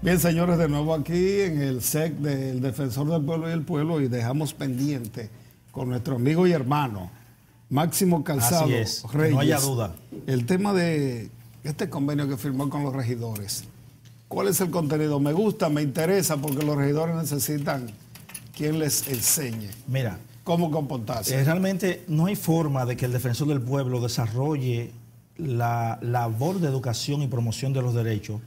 Bien, señores, de nuevo aquí en el SEC del Defensor del Pueblo y el Pueblo, y dejamos pendiente con nuestro amigo y hermano Máximo Calzado Así es, Reyes, no haya duda. el tema de este convenio que firmó con los regidores. ¿Cuál es el contenido? Me gusta, me interesa, porque los regidores necesitan quien les enseñe. Mira, cómo comportarse. Realmente no hay forma de que el Defensor del Pueblo desarrolle la labor de educación y promoción de los derechos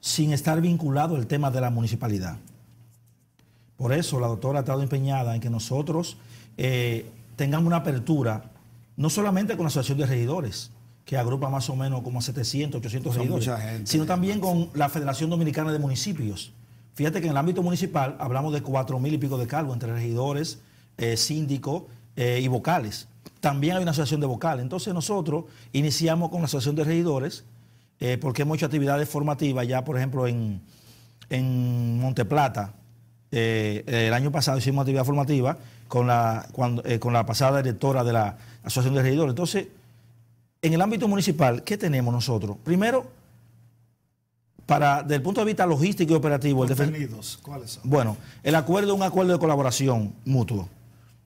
sin estar vinculado al tema de la municipalidad. Por eso la doctora ha estado empeñada en que nosotros tengamos una apertura, no solamente con la Asociación de Regidores, que agrupa más o menos como a 700, 800 regidores, sino también con la Federación Dominicana de Municipios. Fíjate que en el ámbito municipal hablamos de 4.000 y pico de cargos entre regidores, síndicos y vocales. También hay una asociación de vocales. Entonces nosotros iniciamos con la Asociación de Regidores, porque hemos hecho actividades formativas ya, por ejemplo, en Monteplata. El año pasado hicimos actividad formativa con la pasada directora de la Asociación de Regidores. Entonces, en el ámbito municipal, ¿qué tenemos nosotros? Primero, desde el punto de vista logístico y operativo... ¿Cuáles son? Bueno, un acuerdo de colaboración mutuo.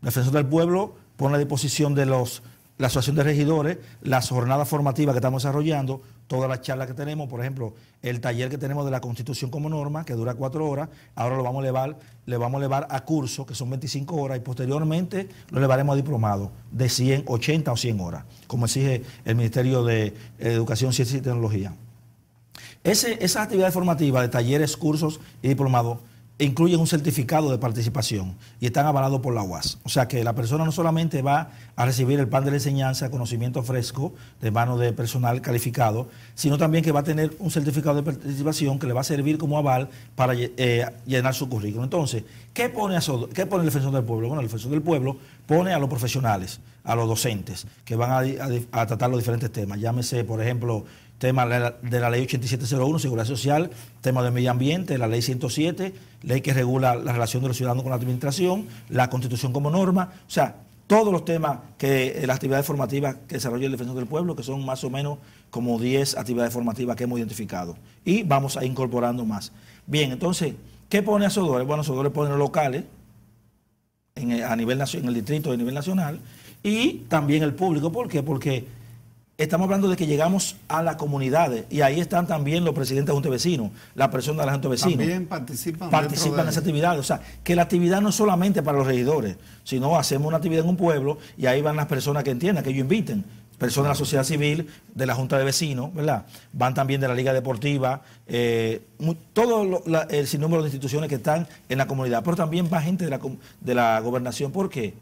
El Defensor del Pueblo pone a disposición de la Asociación de Regidores las jornadas formativas que estamos desarrollando, todas las charlas que tenemos, por ejemplo, el taller que tenemos de la Constitución como norma, que dura 4 horas, ahora le vamos a elevar a curso, que son 25 horas, y posteriormente lo elevaremos a diplomado de 100, 80 o 100 horas, como exige el Ministerio de Educación, Ciencia y Tecnología. Esas actividades formativas de talleres, cursos y diplomados incluyen un certificado de participación y están avalados por la UAS. O sea que la persona no solamente va a recibir el plan de la enseñanza, conocimiento fresco de manos de personal calificado, sino también que va a tener un certificado de participación que le va a servir como aval para llenar su currículum. Entonces, ¿qué pone el Defensor del Pueblo? Bueno, el Defensor del Pueblo pone a los profesionales, a los docentes, que van a tratar los diferentes temas. Llámese, por ejemplo, tema de la ley 8701, Seguridad Social, tema de medio ambiente, la ley 107, ley que regula la relación de los ciudadanos con la administración, la Constitución como norma, o sea, todos los temas las actividades formativas que desarrolla el Defensor del Pueblo, que son más o menos como 10 actividades formativas que hemos identificado. Y vamos a ir incorporando más. Bien, entonces, ¿qué pone a Sodores? Bueno, Sodores pone los locales en el distrito a nivel nacional y también el público. ¿Por qué? Porque estamos hablando de que llegamos a las comunidades y ahí están también los presidentes de junta de vecinos, las personas de la junta de vecinos. También participan en esa actividad. O sea, que la actividad no es solamente para los regidores, sino hacemos una actividad en un pueblo y ahí van las personas que entiendan, que ellos inviten. Personas de la sociedad civil, de la junta de vecinos, ¿verdad? Van también de la liga deportiva, todo el sinnúmero de instituciones que están en la comunidad, pero también va gente de la gobernación. ¿Por qué?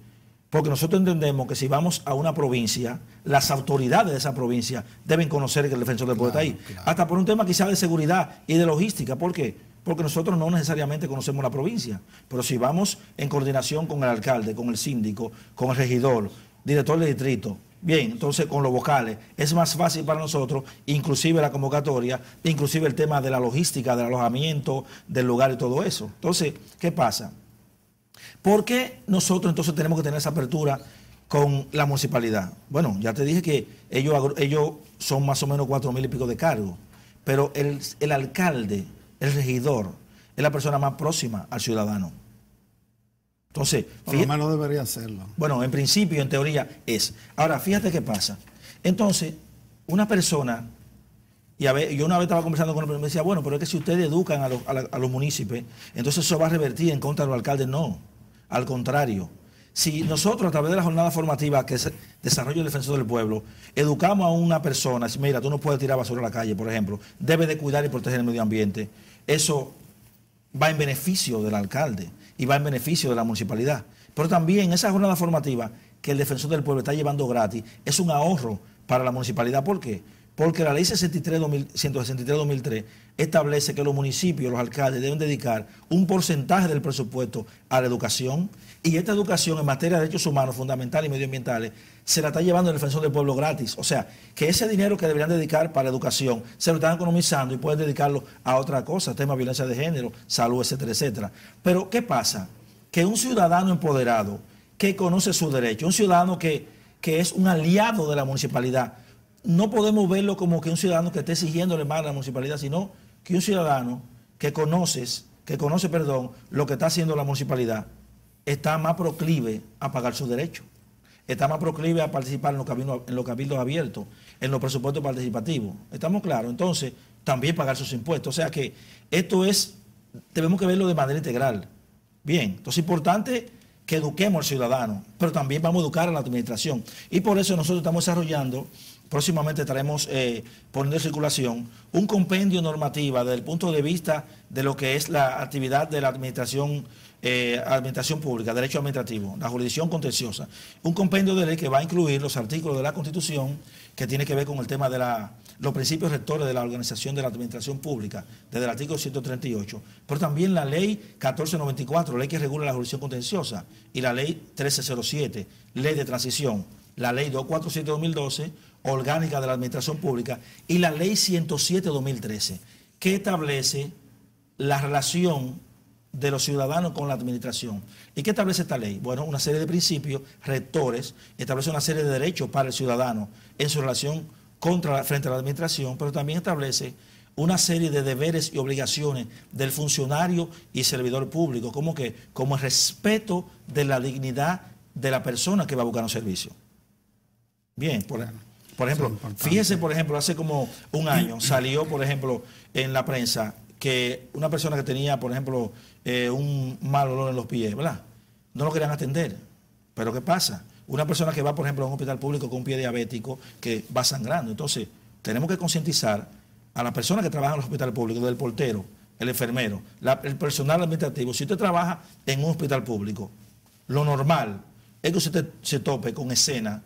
Porque nosotros entendemos que si vamos a una provincia, las autoridades de esa provincia deben conocer que el Defensor del Pueblo está ahí. Claro. Hasta por un tema quizás de seguridad y de logística. ¿Por qué? Porque nosotros no necesariamente conocemos la provincia. Pero si vamos en coordinación con el alcalde, con el síndico, con el regidor, director de distrito, bien, entonces con los vocales, es más fácil para nosotros, inclusive la convocatoria, inclusive el tema de la logística, del alojamiento, del lugar y todo eso. Entonces, ¿qué pasa? ¿Por qué nosotros entonces tenemos que tener esa apertura con la municipalidad? Bueno, ya te dije que ellos son más o menos 4.000 y pico de cargos, pero el alcalde, el regidor, es la persona más próxima al ciudadano. Entonces, por lo menos debería hacerlo. Bueno, en principio, en teoría, es. Ahora, fíjate qué pasa. Entonces, una persona, y yo una vez estaba conversando con él, y me decía, bueno, pero es que si ustedes educan a los municipios, entonces eso va a revertir en contra de los alcaldes. No. Al contrario, si nosotros a través de la jornada formativa que desarrolla el Defensor del Pueblo, educamos a una persona, mira, tú no puedes tirar basura a la calle, por ejemplo, debe de cuidar y proteger el medio ambiente, eso va en beneficio del alcalde y va en beneficio de la municipalidad. Pero también esa jornada formativa que el Defensor del Pueblo está llevando gratis es un ahorro para la municipalidad. ¿Por qué? Porque la ley 163-2003 establece que los municipios, los alcaldes deben dedicar un porcentaje del presupuesto a la educación, y esta educación en materia de derechos humanos fundamentales y medioambientales se la está llevando el Defensor del Pueblo gratis. O sea, que ese dinero que deberían dedicar para la educación se lo están economizando y pueden dedicarlo a otra cosa, temas de violencia de género, salud, etcétera, etcétera. Pero ¿qué pasa? Que un ciudadano empoderado que conoce sus derechos, un ciudadano que es un aliado de la municipalidad, no podemos verlo como que un ciudadano que esté exigiéndole más a la municipalidad, sino que un ciudadano conoce, perdón, lo que está haciendo la municipalidad, está más proclive a pagar sus derechos, está más proclive a participar en los cabildos abiertos, en los presupuestos participativos. ¿Estamos claros? Entonces, también pagar sus impuestos. O sea que debemos que verlo de manera integral. Bien, entonces es importante que eduquemos al ciudadano, pero también vamos a educar a la administración. Y por eso nosotros estamos desarrollando, próximamente estaremos poniendo en circulación un compendio normativa desde el punto de vista de lo que es la actividad de la administración pública, derecho administrativo, la jurisdicción contenciosa. Un compendio de ley que va a incluir los artículos de la Constitución que tiene que ver con el tema de los principios rectores de la organización de la administración pública, desde el artículo 138, pero también la ley 1494, ley que regula la jurisdicción contenciosa, y la ley 1307, ley de transición, la ley 247-2012, orgánica de la administración pública, y la ley 107-2013, que establece la relación de los ciudadanos con la administración. ¿Y qué establece esta ley? Bueno, una serie de principios rectores, establece una serie de derechos para el ciudadano en su relación frente a la administración, pero también establece una serie de deberes y obligaciones del funcionario y servidor público, como el respeto de la dignidad de la persona que va a buscar un servicio. Bien, por ejemplo, fíjese, por ejemplo, hace como un año salió, por ejemplo, en la prensa que una persona que tenía, por ejemplo, un mal olor en los pies, ¿verdad? No lo querían atender. Pero ¿qué pasa? Una persona que va, por ejemplo, a un hospital público con un pie diabético que va sangrando. Entonces, tenemos que concientizar a las personas que trabajan en los hospitales públicos, del portero, el enfermero, el personal administrativo. Si usted trabaja en un hospital público, lo normal es que usted se tope con escenas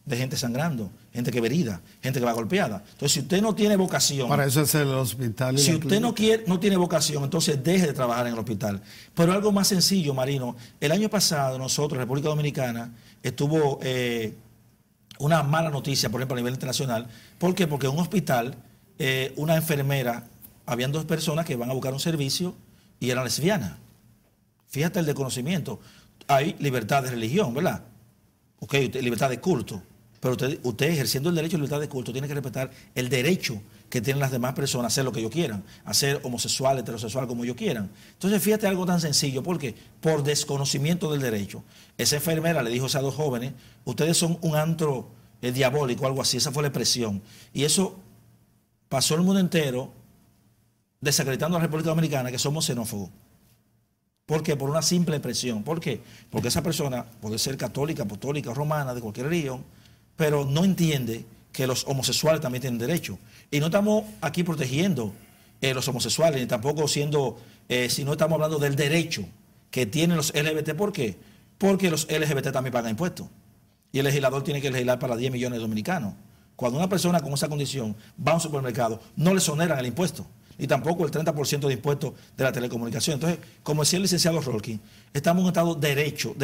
de gente sangrando, gente que va herida, gente que va golpeada. Entonces, si usted no tiene vocación... Para eso es el hospital. Si usted no tiene vocación, entonces deje de trabajar en el hospital. Pero algo más sencillo, Marino. El año pasado nosotros, República Dominicana, estuvo una mala noticia, por ejemplo, a nivel internacional. ¿Por qué? Porque en un hospital, una enfermera, habían 2 personas que van a buscar un servicio y eran lesbianas. Fíjate el desconocimiento. Hay libertad de religión, ¿verdad? Ok, libertad de culto. Pero usted ejerciendo el derecho a libertad de culto tiene que respetar el derecho que tienen las demás personas a hacer lo que ellos quieran, a ser homosexual, heterosexual, como ellos quieran. Entonces, fíjate algo tan sencillo, porque por desconocimiento del derecho, esa enfermera le dijo a esas 2 jóvenes, ustedes son un antro diabólico, algo así, esa fue la expresión. Y eso pasó el mundo entero desacreditando a la República Dominicana que somos xenófobos. ¿Por qué? Por una simple expresión. ¿Por qué? Porque esa persona puede ser católica, apostólica, romana, de cualquier religión, pero no entiende que los homosexuales también tienen derecho. Y no estamos aquí protegiendo los homosexuales, ni tampoco sino estamos hablando del derecho que tienen los LGBT. ¿Por qué? Porque los LGBT también pagan impuestos. Y el legislador tiene que legislar para 10 millones de dominicanos. Cuando una persona con esa condición va a un supermercado, no le exoneran el impuesto, y tampoco el 30% de impuestos de la telecomunicación. Entonces, como decía el licenciado Rolkin, estamos en un estado de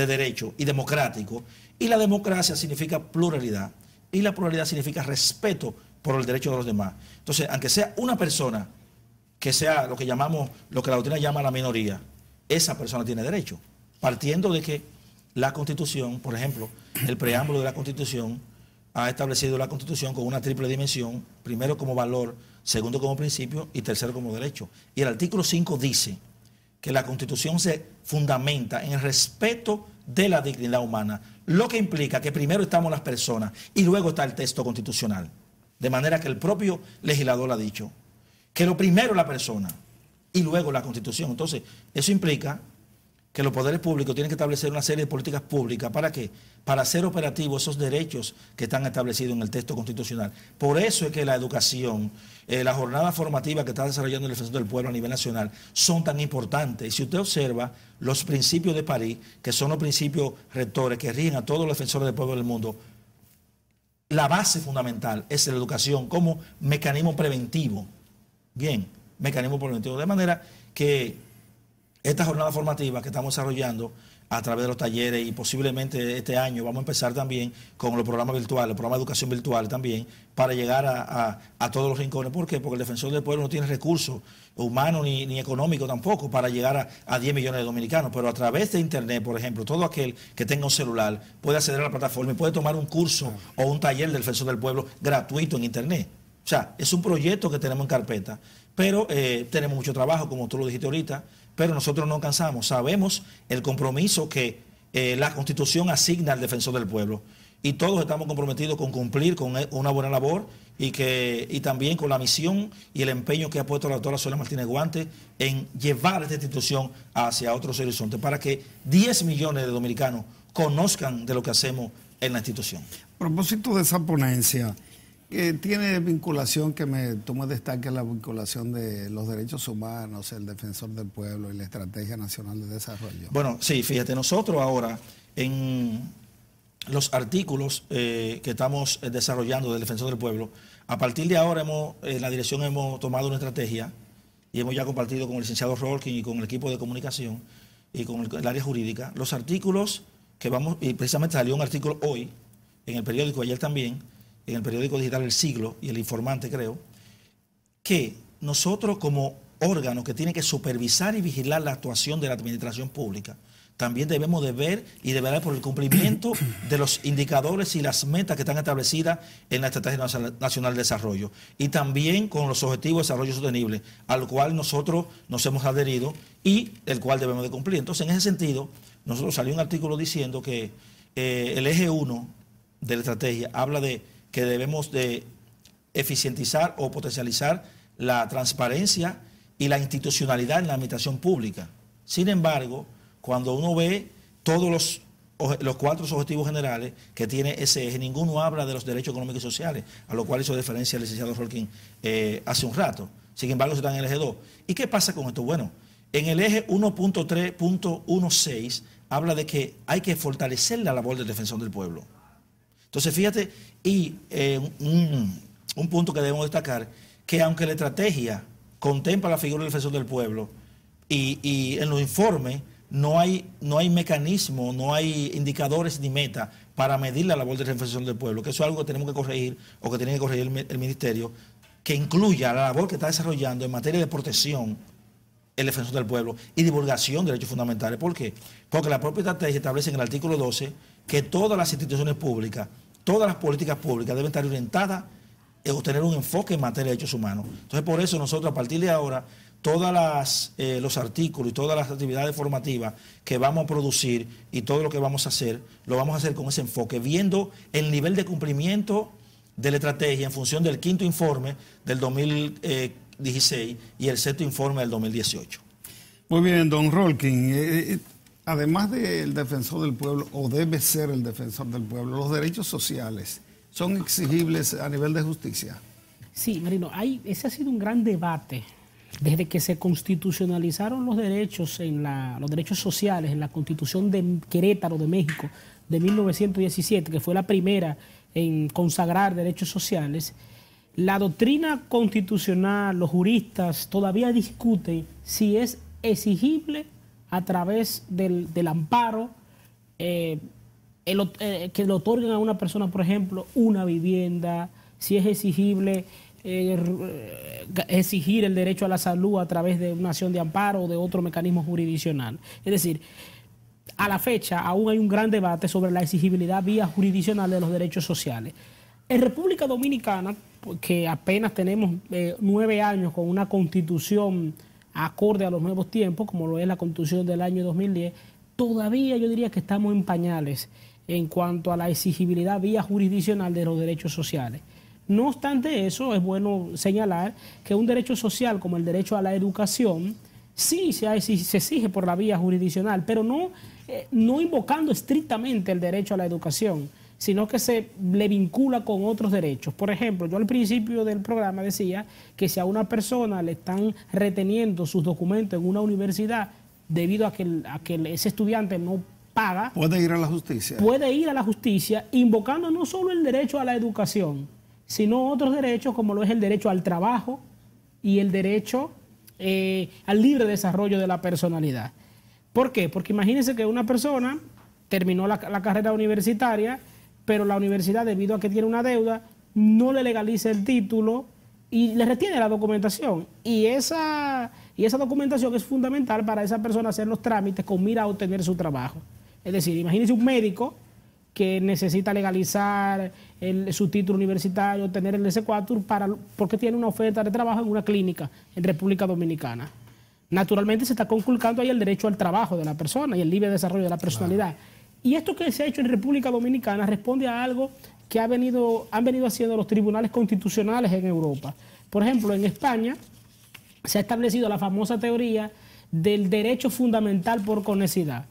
derecho y democrático, y la democracia significa pluralidad, y la pluralidad significa respeto por el derecho de los demás. Entonces, aunque sea una persona que sea lo que la doctrina llama la minoría, esa persona tiene derecho, partiendo de que la Constitución, por ejemplo, el preámbulo de la Constitución ha establecido la Constitución con una triple dimensión, primero como valor, segundo como principio y tercero como derecho. Y el artículo 5 dice que la Constitución se fundamenta en el respeto de la dignidad humana, lo que implica que primero estamos las personas y luego está el texto constitucional. De manera que el propio legislador ha dicho que lo primero es la persona y luego la Constitución. Entonces, eso implica que los poderes públicos tienen que establecer una serie de políticas públicas. ¿Para qué? Para hacer operativos esos derechos que están establecidos en el texto constitucional. Por eso es que la educación, la jornada formativa que está desarrollando el Defensor del Pueblo a nivel nacional son tan importantes. Y si usted observa los principios de París, que son los principios rectores que rigen a todos los defensores del pueblo del mundo, la base fundamental es la educación como mecanismo preventivo. Bien, mecanismo preventivo. De manera que esta jornada formativa que estamos desarrollando a través de los talleres, y posiblemente este año vamos a empezar también con los programas virtuales, el programa de educación virtual también, para llegar a todos los rincones. ¿Por qué? Porque el Defensor del Pueblo no tiene recursos humanos ni económicos tampoco para llegar a 10 millones de dominicanos, pero a través de Internet, por ejemplo, todo aquel que tenga un celular puede acceder a la plataforma y puede tomar un curso o un taller del Defensor del Pueblo gratuito en Internet. O sea, es un proyecto que tenemos en carpeta Pero tenemos mucho trabajo, como tú lo dijiste ahorita, pero nosotros no cansamos. Sabemos el compromiso que la Constitución asigna al defensor del pueblo. Y todos estamos comprometidos con cumplir con una buena labor y también con la misión y el empeño que ha puesto la doctora Zoila Martínez Guante en llevar esta institución hacia otros horizontes para que 10 millones de dominicanos conozcan de lo que hacemos en la institución. A propósito de esa ponencia, tiene vinculación tú me destaques la vinculación de los derechos humanos, el defensor del pueblo y la Estrategia Nacional de Desarrollo. Bueno, sí, fíjate, nosotros ahora en los artículos que estamos desarrollando del defensor del pueblo, a partir de ahora la dirección hemos tomado una estrategia y hemos ya compartido con el licenciado Rolkin y con el equipo de comunicación y con el área jurídica los artículos que y precisamente salió un artículo hoy en el periódico, ayer también, en el periódico digital El Siglo y El Informante, creo, que nosotros como órgano que tiene que supervisar y vigilar la actuación de la administración pública, también debemos de ver y de velar por el cumplimiento de los indicadores y las metas que están establecidas en la Estrategia Nacional de Desarrollo y también con los Objetivos de Desarrollo Sostenible, al cual nosotros nos hemos adherido y el cual debemos de cumplir. Entonces, en ese sentido, nosotros salió un artículo diciendo que el eje 1 de la estrategia habla de que debemos de eficientizar o potencializar la transparencia y la institucionalidad en la administración pública. Sin embargo, cuando uno ve todos los 4 objetivos generales que tiene ese eje, ninguno habla de los derechos económicos y sociales, a lo cual hizo referencia el licenciado Rolkin hace un rato. Sin embargo, se está en el eje 2. ¿Y qué pasa con esto? Bueno, en el eje 1.3.16 habla de que hay que fortalecer la labor del defensor del pueblo. Entonces, fíjate, y un punto que debemos destacar, que aunque la estrategia contempla la figura del defensor del pueblo y en los informes no hay mecanismo, no hay indicadores ni metas para medir la labor del defensor del pueblo, que eso es algo que tenemos que corregir o que tiene que corregir el ministerio, que incluya la labor que está desarrollando en materia de protección el defensor del pueblo y divulgación de derechos fundamentales. ¿Por qué? Porque la propia estrategia establece en el artículo 12 que todas las instituciones públicas, todas las políticas públicas deben estar orientadas o tener un enfoque en materia de derechos humanos. Entonces, por eso nosotros a partir de ahora, todos los artículos y todas las actividades formativas que vamos a producir y todo lo que vamos a hacer, lo vamos a hacer con ese enfoque, viendo el nivel de cumplimiento de la estrategia en función del 5º informe del 2016 y el 6º informe del 2018. Muy bien, don Rolkin. Además del defensor del pueblo, o debe ser el defensor del pueblo, los derechos sociales son exigibles a nivel de justicia. Sí, Marino, ese ha sido un gran debate. Desde que se constitucionalizaron los derechos sociales en la Constitución de Querétaro de México de 1917, que fue la primera en consagrar derechos sociales, la doctrina constitucional, los juristas todavía discuten si es exigible a través del amparo que le otorguen a una persona, por ejemplo, una vivienda, si es exigible exigir el derecho a la salud a través de una acción de amparo o de otro mecanismo jurisdiccional. Es decir, a la fecha aún hay un gran debate sobre la exigibilidad vía jurisdiccional de los derechos sociales. En República Dominicana, que apenas tenemos 9 años con una constitución acorde a los nuevos tiempos, como lo es la constitución del año 2010, todavía yo diría que estamos en pañales en cuanto a la exigibilidad vía jurisdiccional de los derechos sociales. No obstante eso, es bueno señalar que un derecho social como el derecho a la educación sí se exige por la vía jurisdiccional, pero no invocando estrictamente el derecho a la educación, sino que se le vincula con otros derechos. Por ejemplo, yo al principio del programa decía que si a una persona le están reteniendo sus documentos en una universidad debido a que ese estudiante no paga, puede ir a la justicia. Puede ir a la justicia invocando no solo el derecho a la educación, sino otros derechos como lo es el derecho al trabajo y el derecho al libre desarrollo de la personalidad. ¿Por qué? Porque imagínense que una persona terminó la carrera universitaria, pero la universidad, debido a que tiene una deuda, no le legaliza el título y le retiene la documentación. Y esa documentación es fundamental para esa persona hacer los trámites con mira a obtener su trabajo. Es decir, imagínense un médico que necesita legalizar su título universitario, tener el S4, porque tiene una oferta de trabajo en una clínica en República Dominicana. Naturalmente se está conculcando ahí el derecho al trabajo de la persona y el libre desarrollo de la personalidad. Y esto que se ha hecho en República Dominicana responde a algo que han venido haciendo los tribunales constitucionales en Europa. Por ejemplo, en España se ha establecido la famosa teoría del derecho fundamental por conexidad.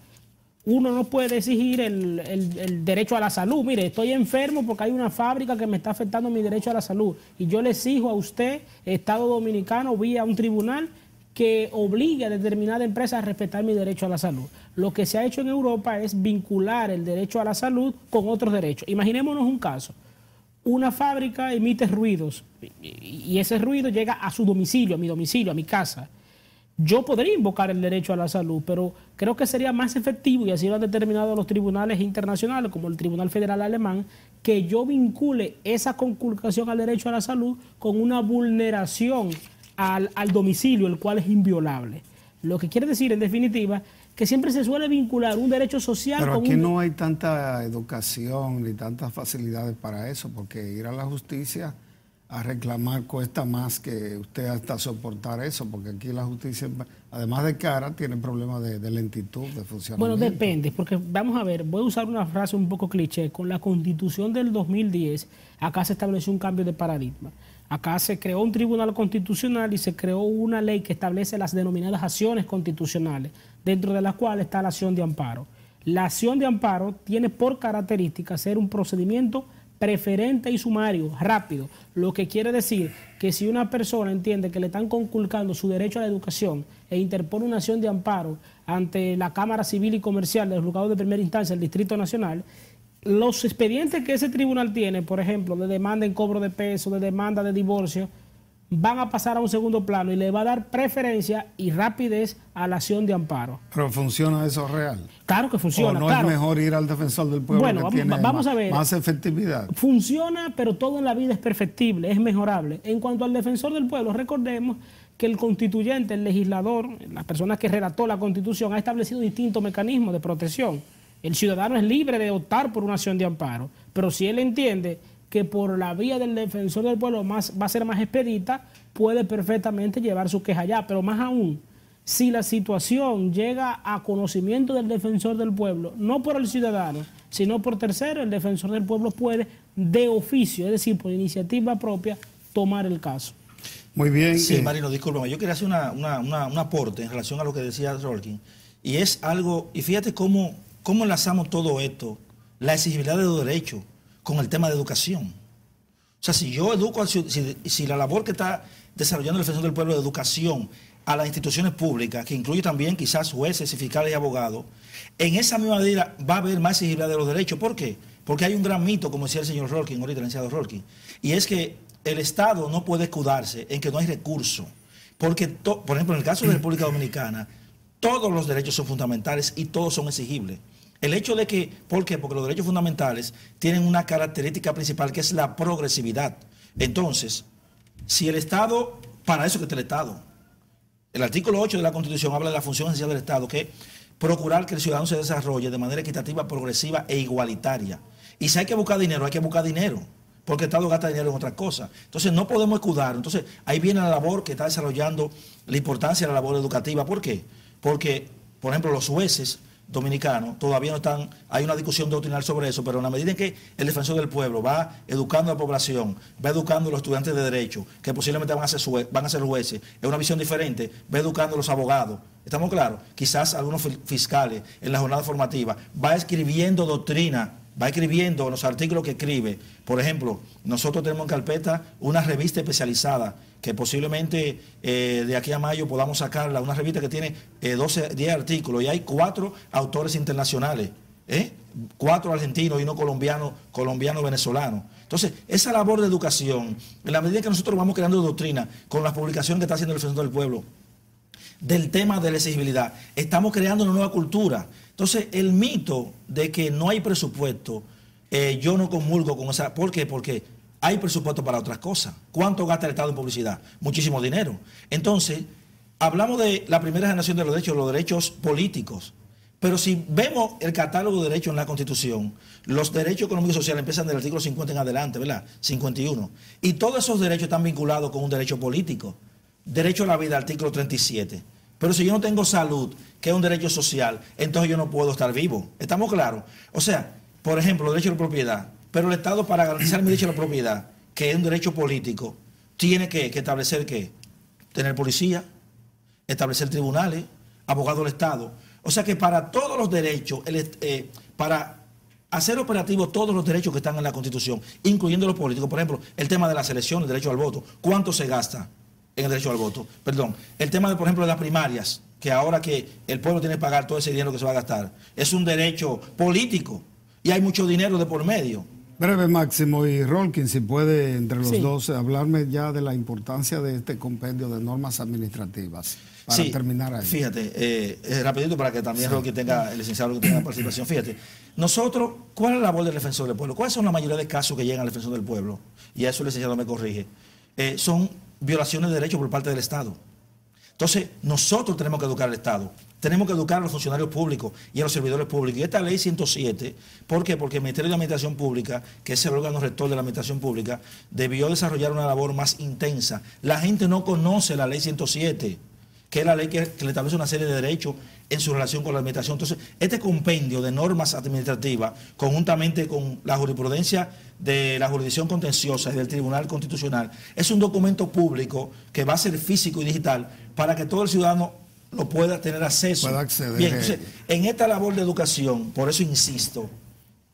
Uno no puede exigir el derecho a la salud. Mire, estoy enfermo porque hay una fábrica que me está afectando mi derecho a la salud. Y yo le exijo a usted, Estado Dominicano, vía un tribunal, que obligue a determinada empresa a respetar mi derecho a la salud. Lo que se ha hecho en Europa es vincular el derecho a la salud con otros derechos. Imaginémonos un caso. Una fábrica emite ruidos y ese ruido llega a su domicilio, a mi casa. Yo podría invocar el derecho a la salud, pero creo que sería más efectivo, y así lo han determinado los tribunales internacionales, como el Tribunal Federal Alemán, que yo vincule esa conculcación al derecho a la salud con una vulneración al domicilio, el cual es inviolable. Lo que quiere decir, en definitiva, que siempre se suele vincular un derecho social pero con aquí no hay tanta educación ni tantas facilidades para eso, porque ir a la justicia a reclamar cuesta más que usted hasta soportar eso, porque aquí la justicia, además de cara, tiene problemas de lentitud, de funcionamiento. Bueno, depende, porque vamos a ver, voy a usar una frase un poco cliché. Con la Constitución del 2010, acá se estableció un cambio de paradigma. Acá se creó un tribunal constitucional y se creó una ley que establece las denominadas acciones constitucionales, dentro de las cuales está la acción de amparo. La acción de amparo tiene por característica ser un procedimiento preferente y sumario, rápido, lo que quiere decir que si una persona entiende que le están conculcando su derecho a la educación e interpone una acción de amparo ante la Cámara Civil y Comercial del Juzgado de Primera Instancia del Distrito Nacional, los expedientes que ese tribunal tiene, por ejemplo, de demanda en cobro de peso, de demanda de divorcio, van a pasar a un segundo plano y le va a dar preferencia y rapidez a la acción de amparo. ¿Pero funciona eso real? Claro que funciona. ¿O no claro. Es mejor ir al defensor del pueblo, bueno, que tiene vamos a ver. Más efectividad? Funciona, pero todo en la vida es perfectible, es mejorable. En cuanto al defensor del pueblo, recordemos que el constituyente, el legislador, la persona que redactó la Constitución, ha establecido distintos mecanismos de protección. El ciudadano es libre de optar por una acción de amparo, pero si él entiende que por la vía del defensor del pueblo va a ser más expedita, puede perfectamente llevar su queja allá. Pero más aún, si la situación llega a conocimiento del defensor del pueblo, no por el ciudadano, sino por tercero, el defensor del pueblo puede de oficio, es decir, por iniciativa propia, tomar el caso. Muy bien. Sí, Marino, discúlpame, yo quería hacer un aporte en relación a lo que decía Rolkin, y es algo, y fíjate cómo enlazamos todo esto, la exigibilidad de los derechos, con el tema de educación. O sea, si yo educo, si la labor que está desarrollando el defensor del pueblo de educación a las instituciones públicas, que incluye también quizás jueces y fiscales y abogados, en esa misma medida va a haber más exigibilidad de los derechos. ¿Por qué? Porque hay un gran mito, como decía el señor Rolkin, ahorita el licenciado Rolkin, y es que el Estado no puede escudarse en que no hay recursos. Porque, por ejemplo, en el caso de la República Dominicana, todos los derechos son fundamentales y todos son exigibles. El hecho de que, ¿por qué? Porque los derechos fundamentales tienen una característica principal que es la progresividad. Entonces, si el Estado, para eso que está el Estado, el artículo 8 de la Constitución habla de la función esencial del Estado, que es procurar que el ciudadano se desarrolle de manera equitativa, progresiva e igualitaria. Y si hay que buscar dinero, hay que buscar dinero, porque el Estado gasta dinero en otras cosas. Entonces, no podemos escudar. Entonces, ahí viene la labor que está desarrollando, la importancia de la labor educativa. ¿Por qué? Porque, por ejemplo, los jueces dominicanos todavía no están, hay una discusión doctrinal sobre eso, pero en la medida en que el defensor del pueblo va educando a la población, va educando a los estudiantes de derecho, que posiblemente van a ser jueces, es una visión diferente, va educando a los abogados, ¿estamos claros? Quizás algunos fiscales en la jornada formativa, va escribiendo doctrina, va escribiendo los artículos que escribe. Por ejemplo, nosotros tenemos en carpeta una revista especializada que posiblemente de aquí a mayo podamos sacarla, una revista que tiene 10 artículos y hay 4 autores internacionales, 4 argentinos y uno colombiano-venezolano. Entonces, esa labor de educación, en la medida que nosotros vamos creando doctrina con las publicaciones que está haciendo el Defensor del Pueblo, del tema de la exigibilidad, estamos creando una nueva cultura. Entonces, el mito de que no hay presupuesto, yo no comulgo con esa. ¿Por qué? Porque hay presupuesto para otras cosas. ¿Cuánto gasta el Estado en publicidad? Muchísimo dinero. Entonces, hablamos de la primera generación de los derechos políticos, Pero si vemos el catálogo de derechos en la Constitución, los derechos económicos y sociales empiezan del artículo 50 en adelante, ¿verdad? 51. Y todos esos derechos están vinculados con un derecho político. Derecho a la vida, artículo 37. Pero si yo no tengo salud, que es un derecho social, entonces yo no puedo estar vivo. ¿Estamos claros? O sea, por ejemplo, el derecho a la propiedad. Pero el Estado, para garantizar mi derecho a la propiedad, que es un derecho político, tiene que establecer ¿qué? Tener policía, establecer tribunales, abogados del Estado. O sea que para todos los derechos, para hacer operativos todos los derechos que están en la Constitución, incluyendo los políticos, por ejemplo, el tema de la selección, el derecho al voto, ¿cuánto se gasta en el derecho al voto? Perdón, el tema, por ejemplo, de las primarias, que ahora que el pueblo tiene que pagar todo ese dinero que se va a gastar, es un derecho político y hay mucho dinero de por medio. Breve, Máximo, y Rolkin, si puede entre los dos hablarme ya de la importancia de este compendio de normas administrativas. Para terminar ahí. Fíjate, rapidito para que también Rolkin tenga, el licenciado que tenga participación. Fíjate, nosotros, ¿cuál es la labor del defensor del pueblo? ¿Cuáles son la mayoría de casos que llegan al defensor del pueblo? Y a eso el licenciado me corrige. Son violaciones de derechos por parte del Estado. Entonces, nosotros tenemos que educar al Estado, tenemos que educar a los funcionarios públicos y a los servidores públicos. Y esta ley 107, ¿por qué? Porque el Ministerio de Administración Pública, que es el órgano rector de la Administración Pública, debió desarrollar una labor más intensa. La gente no conoce la ley 107, que es la ley que le establece una serie de derechos en su relación con la administración. Entonces, este compendio de normas administrativas, conjuntamente con la jurisprudencia de la jurisdicción contenciosa y del Tribunal Constitucional, es un documento público que va a ser físico y digital para que todo el ciudadano lo pueda tener acceso. Pueda acceder. Bien, entonces, en esta labor de educación, por eso insisto,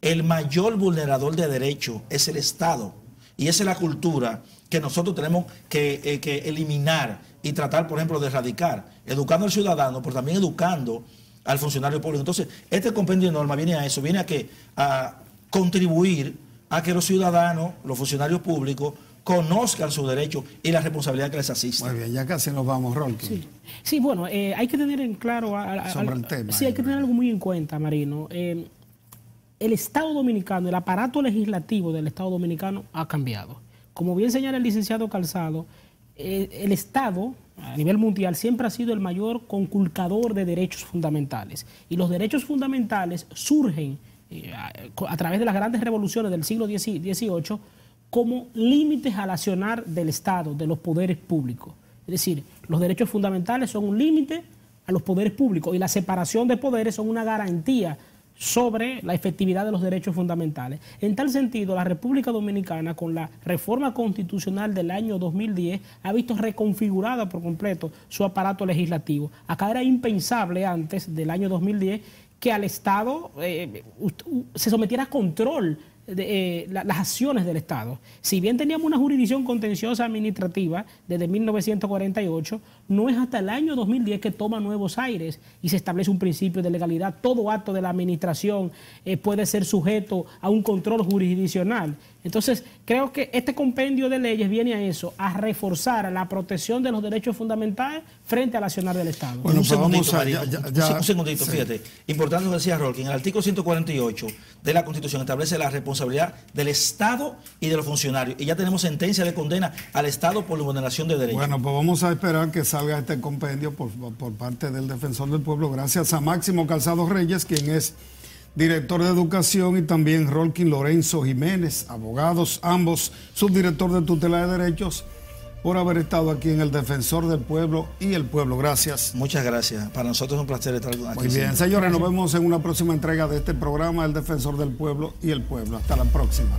el mayor vulnerador de derechos es el Estado. Y esa es la cultura que nosotros tenemos que eliminar y tratar, por ejemplo, de erradicar, educando al ciudadano, pero también educando al funcionario público. Entonces, este compendio de normas viene a eso, viene a que a contribuir a que los ciudadanos, los funcionarios públicos, conozcan sus derechos y la responsabilidad que les asiste. Muy bien, ya casi nos vamos, Rolkin. Sí, bueno, hay que tener en claro... sobre el tema. Sí, hay que tener algo muy en cuenta, Marino. El Estado Dominicano, el aparato legislativo del Estado Dominicano ha cambiado. Como bien señala el licenciado Calzado, el Estado, a nivel mundial, siempre ha sido el mayor conculcador de derechos fundamentales. Y los derechos fundamentales surgen a través de las grandes revoluciones del siglo XVIII como límites al accionar del Estado, de los poderes públicos. Es decir, los derechos fundamentales son un límite a los poderes públicos y la separación de poderes son una garantía sobre la efectividad de los derechos fundamentales. En tal sentido, la República Dominicana, con la reforma constitucional del año 2010, ha visto reconfigurada por completo su aparato legislativo. Acá era impensable antes del año 2010 que al Estado se sometiera a control de las acciones del Estado. Si bien teníamos una jurisdicción contenciosa administrativa desde 1948, no es hasta el año 2010 que toma nuevos aires y se establece un principio de legalidad. Todo acto de la administración puede ser sujeto a un control jurisdiccional. Entonces, creo que este compendio de leyes viene a eso, a reforzar la protección de los derechos fundamentales frente al accionar del Estado. Bueno, un segundito, fíjate. Importante lo que decía Rolkin. El artículo 148 de la Constitución establece la responsabilidad del Estado y de los funcionarios. Y ya tenemos sentencia de condena al Estado por la vulneración de derechos. Bueno, pues vamos a esperar que salga este compendio por parte del Defensor del Pueblo, gracias a Máximo Calzado Reyes, quien es director de Educación, y también Rolkin Lorenzo Jiménez, abogados, ambos subdirector de tutela de derechos, por haber estado aquí en el Defensor del Pueblo y el Pueblo. Gracias. Muchas gracias. Para nosotros es un placer estar aquí. Muy bien, señores, nos vemos en una próxima entrega de este programa, El Defensor del Pueblo y el Pueblo. Hasta la próxima.